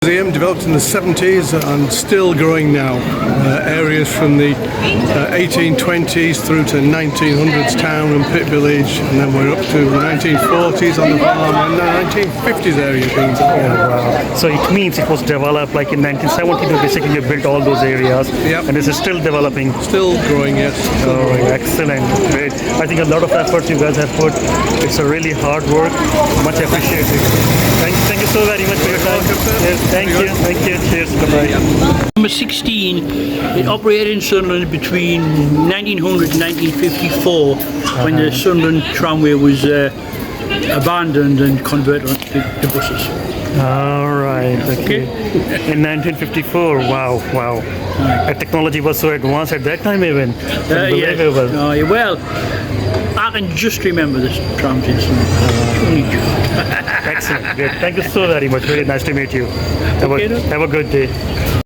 Museum developed in the 70s and still growing now. Areas from the 1820s through to 1900s town and pit village, and then we're up to the 1940s on the farm and the 1950s area being developed. Wow. So it means it was developed like in 1972. Basically, you built all those areas, Yep. and this is still developing. Still growing, yes. Still Oh, growing. excellent, great. I think a lot of effort you guys have put. It's a really hard work. Much appreciated. Thank you so very much for your time. Yes, thank you. Cheers. Bye-bye. Number 16, it operated in Sunderland between 1900 and 1954 when the Sunderland tramway was abandoned and converted to buses. All right. Okay. In 1954. Wow. The technology was so advanced at that time, even. Unbelievable. Yeah. Well, I can just remember this tram station. Only just. Excellent. Great. Thank you so very much. Very nice to meet you. Have a good day.